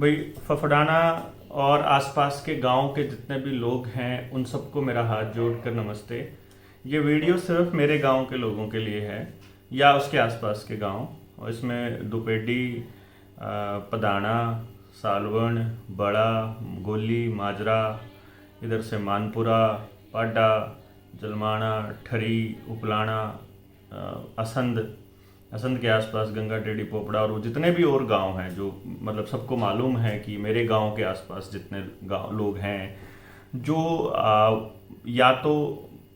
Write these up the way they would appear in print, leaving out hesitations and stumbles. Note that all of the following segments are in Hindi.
भाई फफड़ाना और आसपास के गांव के जितने भी लोग हैं उन सबको मेरा हाथ जोड़कर नमस्ते। ये वीडियो सिर्फ मेरे गांव के लोगों के लिए है या उसके आसपास के गांव, और इसमें दुपेडी, पदाना, सालवन, बड़ा, गोली, माजरा, इधर से मानपुरा, पाडा, जलमाना, ठरी, उपलाना, असंध, असंध के आसपास गंगा टेढ़ी पोपड़ा और वो जितने भी और गांव हैं जो मतलब सबको मालूम है कि मेरे गांव के आसपास जितने गांव लोग हैं जो या तो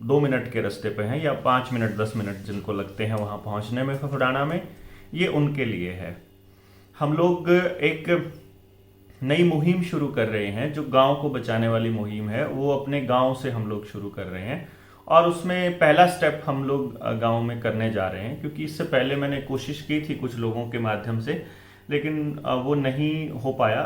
2 मिनट के रास्ते पे हैं या 5 मिनट 10 मिनट जिनको लगते हैं वहाँ पहुँचने में फफड़ाना में, ये उनके लिए है। हम लोग एक नई मुहिम शुरू कर रहे हैं जो गांव को बचाने वाली मुहिम है, वो अपने गांव से हम लोग शुरू कर रहे हैं और उसमें पहला स्टेप हम लोग गांव में करने जा रहे हैं, क्योंकि इससे पहले मैंने कोशिश की थी कुछ लोगों के माध्यम से, लेकिन वो नहीं हो पाया।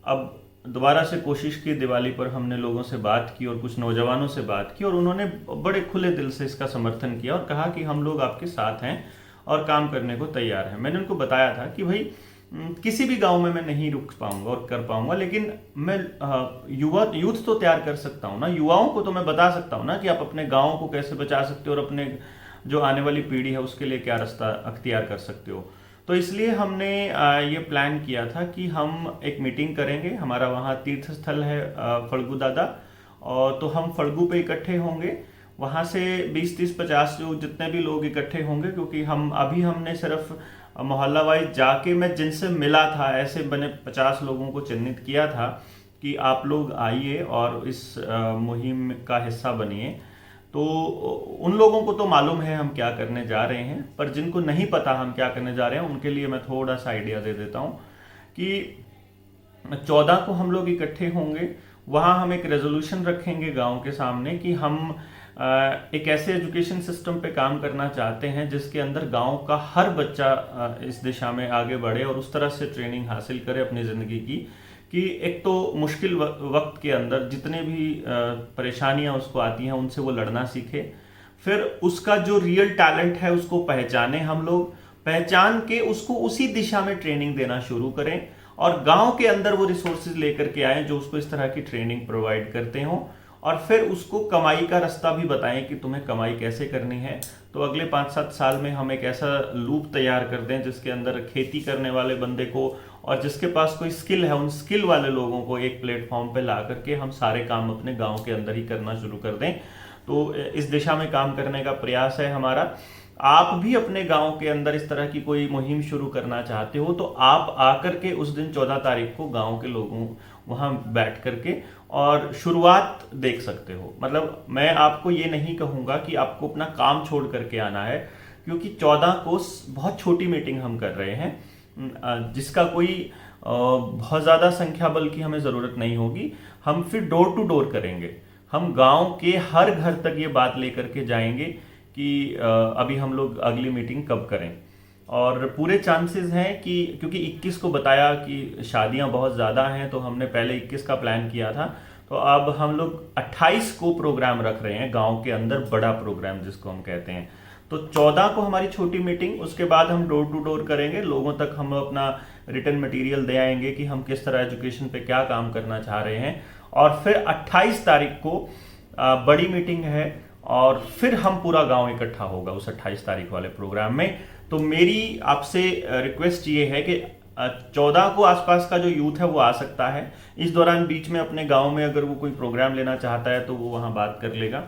अब दोबारा से कोशिश की। दिवाली पर हमने लोगों से बात की और कुछ नौजवानों से बात की और उन्होंने बड़े खुले दिल से इसका समर्थन किया और कहा कि हम लोग आपके साथ हैं और काम करने को तैयार हैं। मैंने उनको बताया था कि भाई किसी भी गांव में मैं नहीं रुक पाऊंगा और कर पाऊंगा, लेकिन मैं यूथ तो तैयार कर सकता हूं ना, युवाओं को तो मैं बता सकता हूं ना कि आप अपने गांव को कैसे बचा सकते हो और अपने जो आने वाली पीढ़ी है उसके लिए क्या रास्ता अख्तियार कर सकते हो। तो इसलिए हमने ये प्लान किया था कि हम एक मीटिंग करेंगे। हमारा वहाँ तीर्थ स्थल है फड़गू दादा, और तो हम फड़गू पे इकट्ठे होंगे। वहाँ से 20 30 50 जो जितने भी लोग इकट्ठे होंगे, क्योंकि हमने सिर्फ मोहल्ला वाइज जाके मैं जिनसे मिला था ऐसे बने 50 लोगों को चिन्हित किया था कि आप लोग आइए और इस मुहिम का हिस्सा बनिए। तो उन लोगों को तो मालूम है हम क्या करने जा रहे हैं, पर जिनको नहीं पता हम क्या करने जा रहे हैं उनके लिए मैं थोड़ा सा आइडिया दे देता हूँ कि 14 को हम लोग इकट्ठे होंगे। वहाँ हम एक रेजोल्यूशन रखेंगे गांव के सामने कि हम एक ऐसे एजुकेशन सिस्टम पे काम करना चाहते हैं जिसके अंदर गांव का हर बच्चा इस दिशा में आगे बढ़े और उस तरह से ट्रेनिंग हासिल करे अपनी ज़िंदगी की कि एक तो मुश्किल वक्त के अंदर जितने भी परेशानियां उसको आती हैं उनसे वो लड़ना सीखे, फिर उसका जो रियल टैलेंट है उसको पहचाने, हम लोग पहचान के उसको उसी दिशा में ट्रेनिंग देना शुरू करें और गांव के अंदर वो रिसोर्सेज लेकर के आए जो उसको इस तरह की ट्रेनिंग प्रोवाइड करते हों, और फिर उसको कमाई का रास्ता भी बताएं कि तुम्हें कमाई कैसे करनी है। तो अगले 5-7 साल में हम एक ऐसा लूप तैयार कर दें जिसके अंदर खेती करने वाले बंदे को और जिसके पास कोई स्किल है उन स्किल वाले लोगों को एक प्लेटफॉर्म पे ला करके हम सारे काम अपने गांव के अंदर ही करना शुरू कर दें। तो इस दिशा में काम करने का प्रयास है हमारा। आप भी अपने गांव के अंदर इस तरह की कोई मुहिम शुरू करना चाहते हो तो आप आकर के उस दिन 14 तारीख को गांव के लोगों वहां बैठ करके और शुरुआत देख सकते हो। मतलब मैं आपको ये नहीं कहूंगा कि आपको अपना काम छोड़ करके आना है, क्योंकि 14 को बहुत छोटी मीटिंग हम कर रहे हैं जिसका कोई बहुत ज़्यादा संख्या बल की हमें ज़रूरत नहीं होगी। हम फिर डोर टू डोर करेंगे, हम गांव के हर घर तक ये बात लेकर के जाएंगे कि अभी हम लोग अगली मीटिंग कब करें। और पूरे चांसेस हैं कि क्योंकि 21 को बताया कि शादियां बहुत ज़्यादा हैं तो हमने पहले 21 का प्लान किया था, तो अब हम लोग 28 को प्रोग्राम रख रहे हैं गांव के अंदर, बड़ा प्रोग्राम जिसको हम कहते हैं। तो 14 को हमारी छोटी मीटिंग, उसके बाद हम डोर टू डोर करेंगे, लोगों तक हम अपना रिटर्न मटेरियल दे आएंगे कि हम किस तरह एजुकेशन पे क्या काम करना चाह रहे हैं। और फिर 28 तारीख को बड़ी मीटिंग है और फिर हम पूरा गांव इकट्ठा होगा उस 28 तारीख वाले प्रोग्राम में। तो मेरी आपसे रिक्वेस्ट ये है कि 14 को आसपास का जो यूथ है वो आ सकता है। इस दौरान बीच में अपने गांव में अगर वो कोई प्रोग्राम लेना चाहता है तो वो वहाँ बात कर लेगा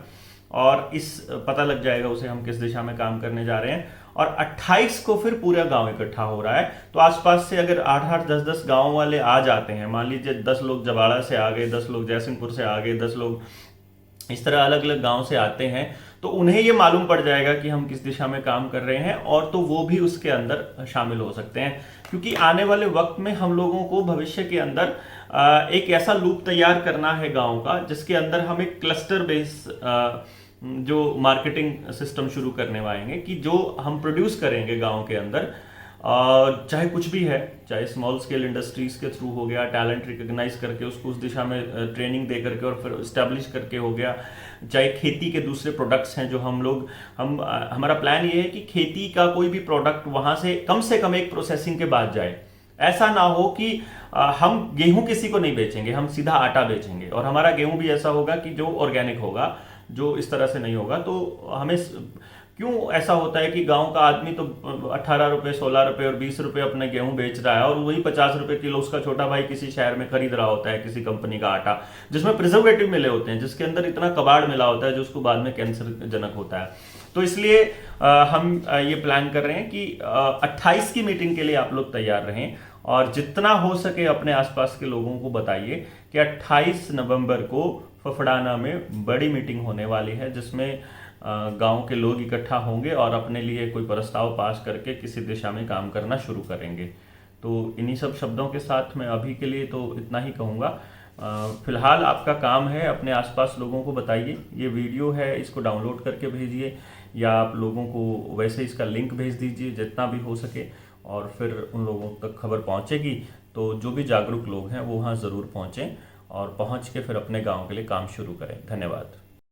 और इस पता लग जाएगा उसे हम किस दिशा में काम करने जा रहे हैं। और 28 को फिर पूरा गांव इकट्ठा हो रहा है, तो आसपास से अगर 8-8 10-10 गांव वाले आ जाते हैं, मान लीजिए 10 लोग जबाड़ा से आ गए, 10 लोग जयसिंहपुर से आ गए, 10 लोग इस तरह अलग अलग गांव से आते हैं, तो उन्हें ये मालूम पड़ जाएगा कि हम किस दिशा में काम कर रहे हैं और तो वो भी उसके अंदर शामिल हो सकते हैं। क्योंकि आने वाले वक्त में हम लोगों को भविष्य के अंदर एक ऐसा लूप तैयार करना है गांव का जिसके अंदर हम एक क्लस्टर बेस जो मार्केटिंग सिस्टम शुरू करने वालेंगे कि जो हम प्रोड्यूस करेंगे गांव के अंदर, चाहे कुछ भी है, चाहे स्मॉल स्केल इंडस्ट्रीज के थ्रू हो गया, टैलेंट रिकॉग्नाइज करके उसको उस दिशा में ट्रेनिंग दे करके और फिर इस्टेब्लिश करके हो गया, चाहे खेती के दूसरे प्रोडक्ट्स हैं जो हमारा प्लान ये है कि खेती का कोई भी प्रोडक्ट वहाँ से कम एक प्रोसेसिंग के बाद जाए। ऐसा ना हो कि हम गेहूं किसी को नहीं बेचेंगे, हम सीधा आटा बेचेंगे, और हमारा गेहूं भी ऐसा होगा कि जो ऑर्गेनिक होगा, जो इस तरह से नहीं होगा। तो हमें क्यों ऐसा होता है कि गांव का आदमी तो 18 रुपये, 16 रुपये और 20 रुपये अपने गेहूं बेच रहा है, और वही 50 रुपये किलो उसका छोटा भाई किसी शहर में खरीद रहा होता है किसी कंपनी का आटा, जिसमें प्रिजर्वेटिव मिले होते हैं, जिसके अंदर इतना कबाड़ मिला होता है जो उसको बाद में कैंसर जनक होता है। तो इसलिए हम ये प्लान कर रहे हैं कि 28 की मीटिंग के लिए आप लोग तैयार रहें, और जितना हो सके अपने आसपास के लोगों को बताइए कि 28 नवंबर को फफड़ाना में बड़ी मीटिंग होने वाली है, जिसमें गांव के लोग इकट्ठा होंगे और अपने लिए कोई प्रस्ताव पास करके किसी दिशा में काम करना शुरू करेंगे। तो इन्हीं सब शब्दों के साथ मैं अभी के लिए तो इतना ही कहूँगा। फिलहाल आपका काम है अपने आसपास लोगों को बताइए, ये वीडियो है इसको डाउनलोड करके भेजिए, या आप लोगों को वैसे इसका लिंक भेज दीजिए जितना भी हो सके, और फिर उन लोगों तक खबर पहुंचेगी तो जो भी जागरूक लोग हैं वो वहाँ ज़रूर पहुँचें, और पहुँच के फिर अपने गांव के लिए काम शुरू करें। धन्यवाद।